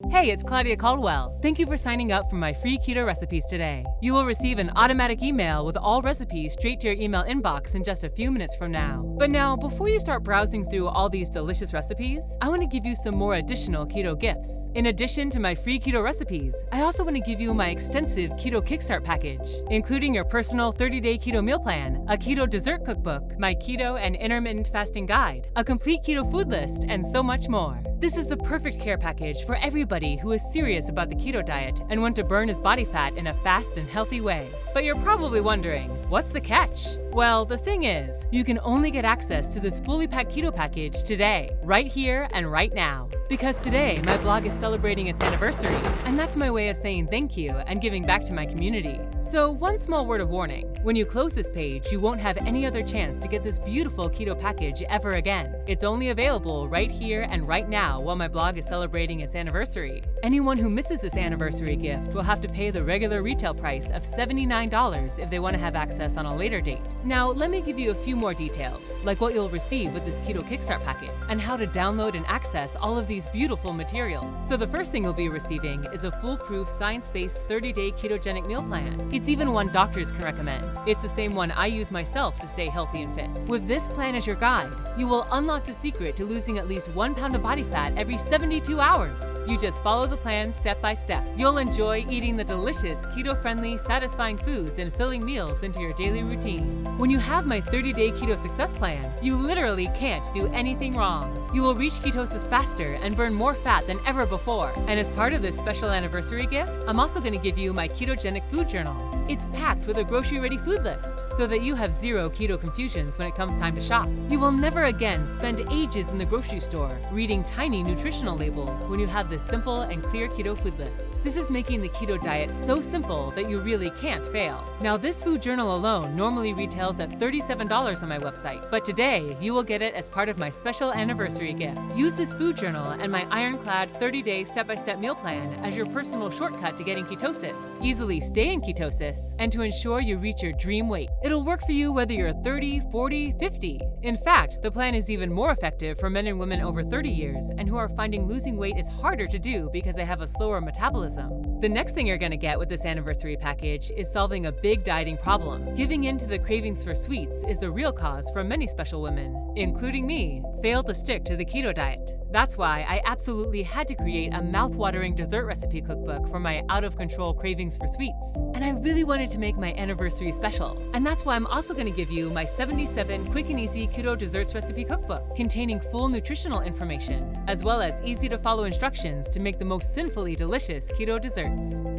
Hey, it's Claudia Caldwell. Thank you for signing up for my free keto recipes today. You will receive an automatic email with all recipes straight to your email inbox in just a few minutes from now. But now, before you start browsing through all these delicious recipes, I want to give you some more additional keto gifts. In addition to my free keto recipes, I also want to give you my extensive keto kickstart package, including your personal 30-day keto meal plan, a keto dessert cookbook, my keto and intermittent fasting guide, a complete keto food list, and so much more. This is the perfect care package for everybody who is serious about the keto diet and want to burn his body fat in a fast and healthy way. But you're probably wondering, what's the catch? Well, the thing is, you can only get access to this fully packed keto package today, right here and right now. Because today, my blog is celebrating its anniversary, and that's my way of saying thank you and giving back to my community. So one small word of warning, when you close this page, you won't have any other chance to get this beautiful keto package ever again. It's only available right here and right now while my blog is celebrating its anniversary. Anyone who misses this anniversary gift will have to pay the regular retail price of $79 if they want to have access on a later date. Now, let me give you a few more details, like what you'll receive with this Keto Kickstart package, and how to download and access all of these beautiful materials. So the first thing you'll be receiving is a foolproof, science-based 30-day ketogenic meal plan. It's even one doctors can recommend. It's the same one I use myself to stay healthy and fit. With this plan as your guide, you will unlock the secret to losing at least 1 pound of body fat every 72 hours. You just follow the plan step by step. You'll enjoy eating the delicious, keto-friendly, satisfying foods and filling meals into your daily routine. When you have my 30-day keto success plan, you literally can't do anything wrong. You will reach ketosis faster and burn more fat than ever before. And as part of this special anniversary gift, I'm also going to give you my ketogenic food journal. It's packed with a grocery-ready food list so that you have zero keto confusions when it comes time to shop. You will never again spend ages in the grocery store reading tiny nutritional labels when you have this simple and clear keto food list. This is making the keto diet so simple that you really can't fail. Now, this food journal alone normally retails at $37 on my website, but today you will get it as part of my special anniversary gift. Use this food journal and my ironclad 30-day step-by-step meal plan as your personal shortcut to getting ketosis. Easily stay in ketosis and to ensure you reach your dream weight. It'll work for you whether you're 30, 40, 50. In fact, the plan is even more effective for men and women over 30 years and who are finding losing weight is harder to do because they have a slower metabolism. The next thing you're going to get with this anniversary package is solving a big dieting problem. Giving in to the cravings for sweets is the real cause for many special women, including me, fail to stick to the keto diet. That's why I absolutely had to create a mouth-watering dessert recipe cookbook for my out-of-control cravings for sweets. And I really wanted to make my anniversary special. And that's why I'm also going to give you my 77 quick and easy keto desserts recipe cookbook, containing full nutritional information, as well as easy-to-follow instructions to make the most sinfully delicious keto desserts.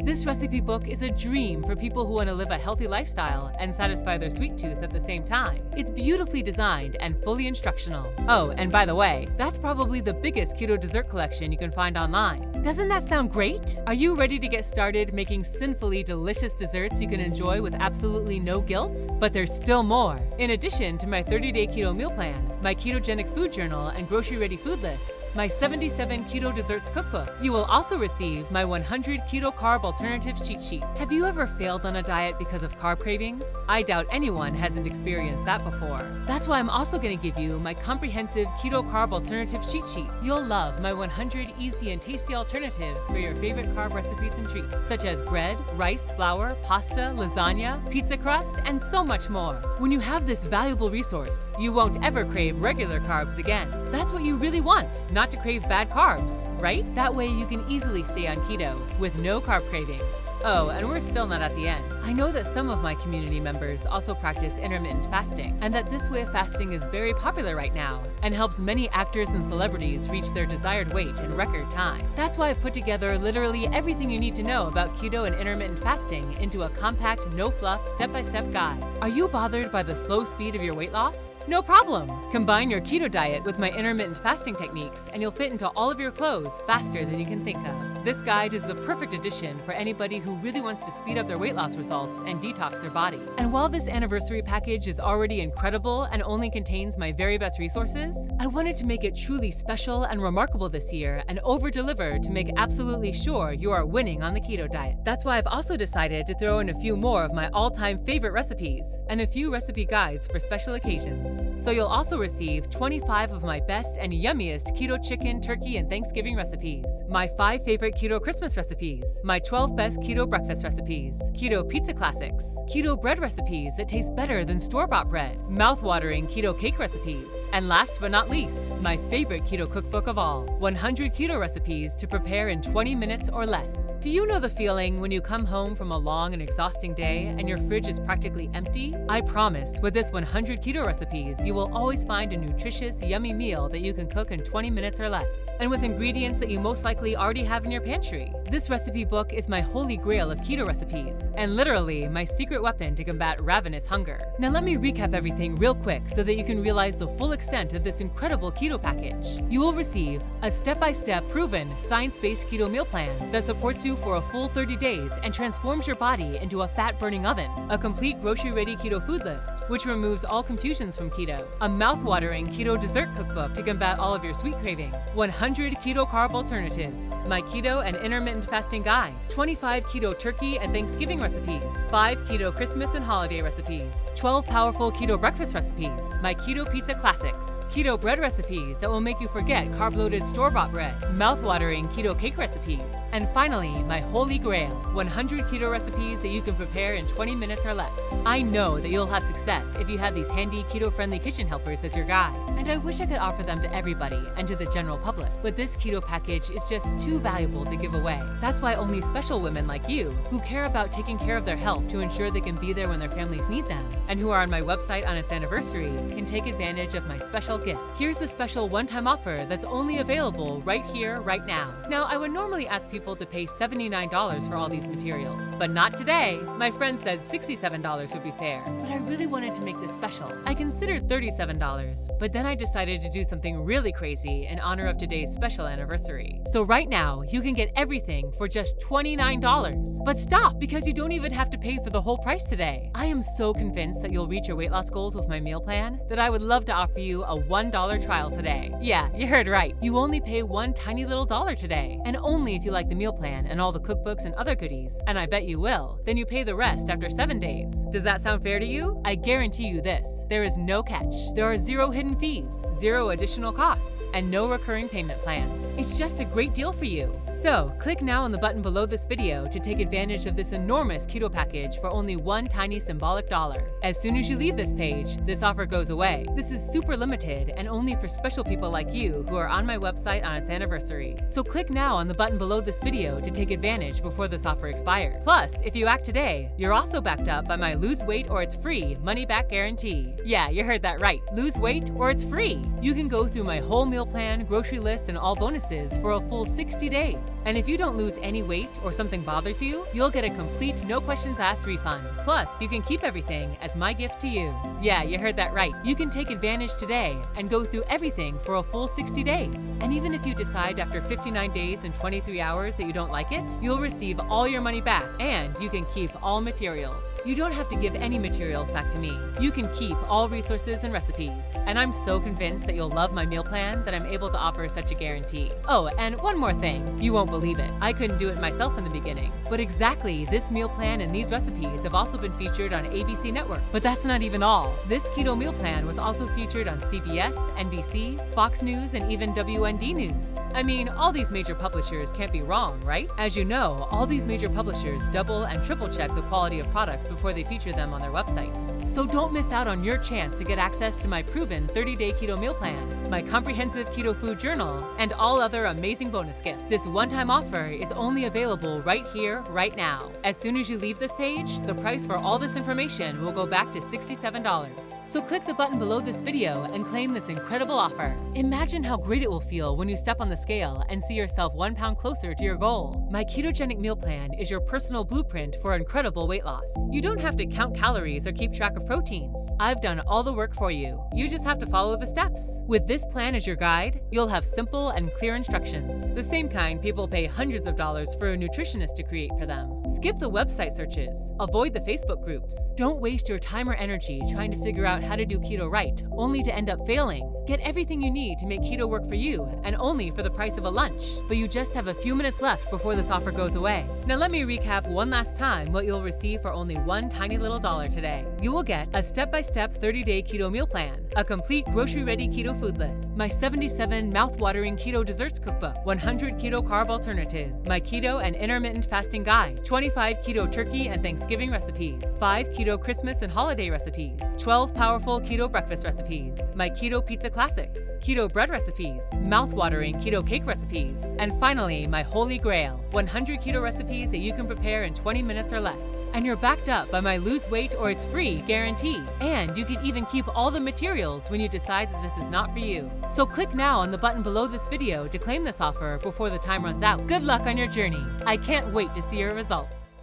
This recipe book is a dream for people who want to live a healthy lifestyle and satisfy their sweet tooth at the same time. It's beautifully designed and fully instructional. Oh, and by the way, that's probably the biggest keto dessert collection you can find online. Doesn't that sound great? Are you ready to get started making sinfully delicious desserts you can enjoy with absolutely no guilt? But there's still more. In addition to my 30-day keto meal plan, my ketogenic food journal and grocery-ready food list, my 77 keto desserts cookbook, you will also receive my 100 keto carb alternatives cheat sheet. Have you ever failed on a diet because of carb cravings? I doubt anyone hasn't experienced that before. That's why I'm also going to give you my comprehensive keto carb alternatives cheat sheet. You'll love my 100 easy and tasty alternatives for your favorite carb recipes and treats, such as bread, rice, flour, pasta, lasagna, pizza crust, and so much more. When you have this valuable resource, you won't ever crave regular carbs again. That's what you really want, not to crave bad carbs, right? That way you can easily stay on keto with no carb cravings. Oh, and we're still not at the end. I know that some of my community members also practice intermittent fasting, and that this way of fasting is very popular right now and helps many actors and celebrities reach their desired weight in record time. That's why I've put together literally everything you need to know about keto and intermittent fasting into a compact, no-fluff, step-by-step guide. Are you bothered by the slow speed of your weight loss? No problem. Combine your keto diet with my intermittent fasting techniques, and you'll fit into all of your clothes faster than you can think of. This guide is the perfect addition for anybody who really wants to speed up their weight loss results and detox their body. And while this anniversary package is already incredible and only contains my very best resources, I wanted to make it truly special and remarkable this year and over-deliver to make absolutely sure you are winning on the keto diet. That's why I've also decided to throw in a few more of my all-time favorite recipes and a few recipe guides for special occasions. So you'll also receive 25 of my best and yummiest keto chicken, turkey, and Thanksgiving recipes, my 5 favorite keto Christmas recipes, my 12 best keto breakfast recipes, keto pizza classics, keto bread recipes that taste better than store-bought bread, mouth-watering keto cake recipes, and last but not least, my favorite keto cookbook of all, 100 keto recipes to prepare in 20 minutes or less. Do you know the feeling when you come home from a long and exhausting day and your fridge is practically empty? I promise, with this 100 keto recipes, you will always find a nutritious, yummy meal that you can cook in 20 minutes or less, and with ingredients that you most likely already have in your pantry. This recipe book is my holy grail of keto recipes, and literally my secret weapon to combat ravenous hunger. Now let me recap everything real quick so that you can realize the full extent of this incredible keto package. You will receive a step-by-step proven science-based keto meal plan that supports you for a full 30 days and transforms your body into a fat-burning oven, a complete grocery-ready keto food list, which removes all confusions from keto, a mouth-watering keto dessert cookbook to combat all of your sweet cravings, 100 keto carb alternatives, my keto and intermittent fasting guide, 25 keto turkey and Thanksgiving recipes, 5 keto Christmas and holiday recipes, 12 powerful keto breakfast recipes, my keto pizza classics, keto bread recipes that will make you forget carb-loaded store-bought bread, mouth-watering keto cake recipes, and finally, my holy grail, 100 keto recipes that you can prepare in 20 minutes or less. I know that you'll have success if you have these handy keto-friendly kitchen helpers as your guide, and I wish I could offer them to everybody and to the general public, but this keto package is just too valuable to give away. That's why only special women like you, who care about taking care of their health to ensure they can be there when their families need them, and who are on my website on its anniversary, can take advantage of my special gift. Here's the special one-time offer that's only available right here, right now. Now, I would normally ask people to pay $79 for all these materials, but not today. My friend said $67 would be fair, but I really wanted to make this special. I considered $37, but then I decided to do something really crazy in honor of today's special anniversary. So right now, you can get everything for just $29. But stop, because you don't even have to pay for the whole price today. I am so convinced that you'll reach your weight loss goals with my meal plan that I would love to offer you a $1 trial today. Yeah, you heard right. You only pay one tiny little dollar today, and only if you like the meal plan and all the cookbooks and other goodies, and I bet you will. Then you pay the rest after 7 days. Does that sound fair to you? I guarantee you this, there is no catch. There are 0 hidden fees, 0 additional costs, and no recurring payment plans. It's just a great deal for you. So, click now on the button below this video to take advantage of this enormous keto package for only one tiny symbolic dollar. As soon as you leave this page, this offer goes away. This is super limited and only for special people like you who are on my website on its anniversary. So click now on the button below this video to take advantage before this offer expires. Plus, if you act today, you're also backed up by my lose weight or it's free money-back guarantee. Yeah, you heard that right. Lose weight or it's free. You can go through my whole meal plan, grocery list, and all bonuses for a full 60 days. And if you don't lose any weight or something bothers you, you'll get a complete no questions asked refund. Plus, you can keep everything as my gift to you. Yeah, you heard that right. You can take advantage today and go through everything for a full 60 days. And even if you decide after 59 days and 23 hours that you don't like it, you'll receive all your money back and you can keep all materials. You don't have to give any materials back to me. You can keep all resources and recipes. And I'm so convinced that you'll love my meal plan that I'm able to offer such a guarantee. Oh, and one more thing. You won't believe it. I couldn't do it myself in the beginning. But exactly, this meal plan and these recipes have also been featured on ABC Network. But that's not even all. This keto meal plan was also featured on CBS, NBC, Fox News, and even WND News. I mean, all these major publishers can't be wrong, right? As you know, all these major publishers double and triple check the quality of products before they feature them on their websites. So don't miss out on your chance to get access to my proven 30-day keto meal plan, my comprehensive keto food journal, and all other amazing bonus gifts. This one-time offer is only available right here, right now. As soon as you leave this page, the price for all this information will go back to $67. So click the button below this video and claim this incredible offer. Imagine how great it will feel when you step on the scale and see yourself 1 pound closer to your goal. My ketogenic meal plan is your personal blueprint for incredible weight loss. You don't have to count calories or keep track of proteins. I've done all the work for you. You just have to follow the steps. With this plan as your guide, you'll have simple and clear instructions, the same kind people pay hundreds of dollars for a nutritionist to create for them. Skip the website searches. Avoid the Facebook groups. Don't waste your time or energy trying to figure out how to do keto right, only to end up failing. Get everything you need to make keto work for you, and only for the price of a lunch. But you just have a few minutes left before this offer goes away. Now let me recap one last time what you'll receive for only one tiny little dollar today. You will get a step-by-step 30-day keto meal plan, a complete grocery-ready keto food list, my 77 mouth-watering keto desserts cookbook, 100 keto carb alternatives, my keto and intermittent fasting guide, 25 keto turkey and Thanksgiving recipes, 5 keto Christmas and holiday recipes, 12 powerful keto breakfast recipes, my keto pizza classics, keto bread recipes, mouth-watering keto cake recipes, and finally, my holy grail, 100 keto recipes that you can prepare in 20 minutes or less. And you're backed up by my lose weight or it's free guarantee. And you can even keep all the materials when you decide that this is not for you. So click now on the button below this video to claim this offer before the time runs out. Good luck on your journey. I can't wait to see your results.